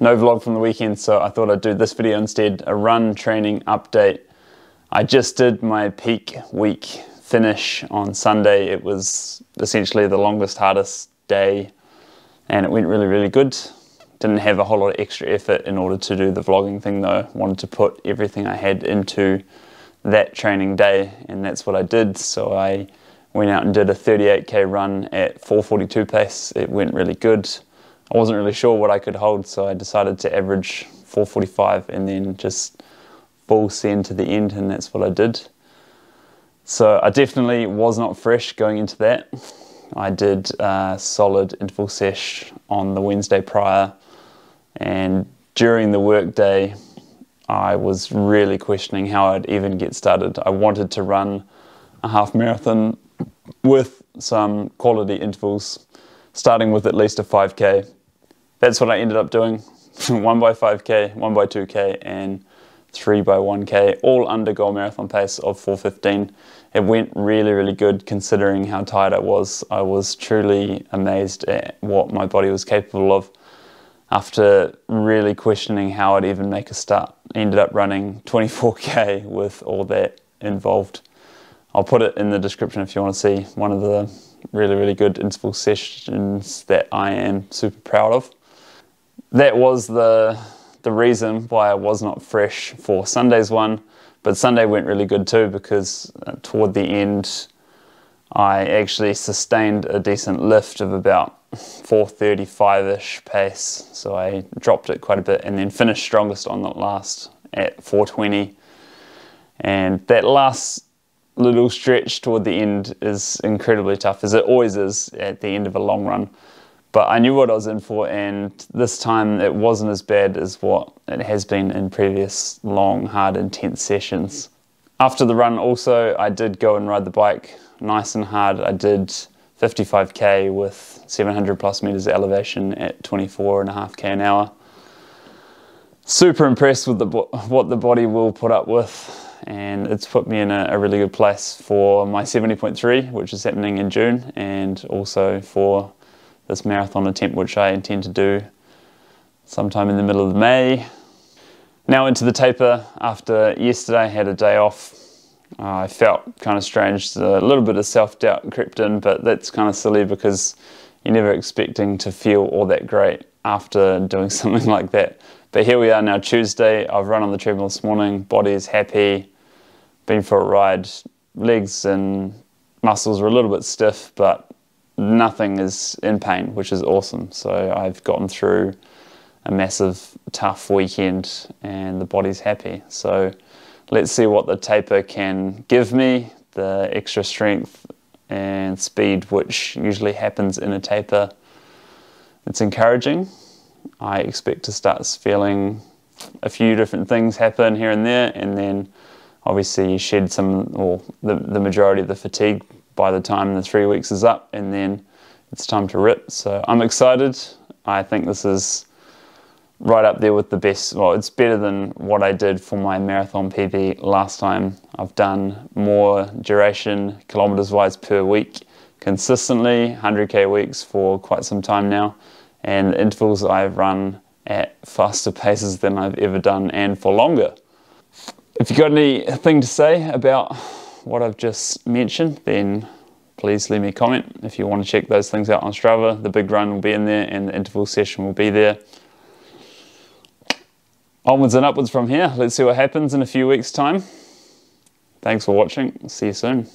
No vlog from the weekend, so I thought I'd do this video instead, a run training update. I just did my peak week finish on Sunday. It was essentially the longest, hardest day, and it went really good. Didn't have a whole lot of extra effort in order to do the vlogging thing though. Wanted to put everything I had into that training day, and that's what I did. So I went out and did a 38k run at 4:42 pace. It went really good. I wasn't really sure what I could hold, so I decided to average 4:45 and then just full send to the end, and that's what I did. So I definitely was not fresh going into that. I did a solid interval sesh on the Wednesday prior, and during the work day I was really questioning how I'd even get started. I wanted to run a half marathon with some quality intervals, starting with at least a 5k. That's what I ended up doing. 1 by 5k, 1 by 2k, and 3 by 1k, all under goal marathon pace of 4:15. It went really good considering how tired I was. I was truly amazed at what my body was capable of after really questioning how I'd even make a start. I ended up running 24k with all that involved. I'll put it in the description if you want to see one of the really good interval sessions that I am super proud of. That was the reason why I was not fresh for Sunday's one, but Sunday went really good too, because toward the end I actually sustained a decent lift of about 4:35ish pace, so I dropped it quite a bit and then finished strongest on the last at 4:20. And that last little stretch toward the end is incredibly tough, as it always is at the end of a long run. But I knew what I was in for, and this time it wasn't as bad as what it has been in previous long, hard, intense sessions. After the run also, I did go and ride the bike nice and hard. I did 55k with 700 plus meters elevation at 24.5k an hour. Super impressed with what the body will put up with, and it's put me in a really good place for my 70.3, which is happening in June, and also for this marathon attempt, which I intend to do sometime in the middle of May. Now into the taper. After yesterday, I had a day off. I felt kind of strange. A little bit of self-doubt crept in, but that's kind of silly because you're never expecting to feel all that great after doing something like that. But here we are now, Tuesday. I've run on the treadmill this morning. Body is happy. Been for a ride. Legs and muscles are a little bit stiff, but nothing is in pain, which is awesome. So I've gotten through a massive tough weekend and the body's happy. So let's see what the taper can give me. The extra strength and speed which usually happens in a taper, it's encouraging. I expect to start feeling a few different things happen here and there, and then obviously you shed some, or the majority of the fatigue by the time the 3 weeks is up, and then it's time to rip. So I'm excited. I think this is right up there with the best. Well, it's better than what I did for my marathon PB last time. I've done more duration kilometers wise per week consistently, 100k weeks for quite some time now, and the intervals I've run at faster paces than I've ever done, and for longer. If you've got anything to say about what I've just mentioned, then please leave me a comment. If you want to check those things out on Strava, the big run will be in there and the interval session will be there. Onwards and upwards from here. Let's see what happens in a few weeks' time. Thanks for watching. See you soon.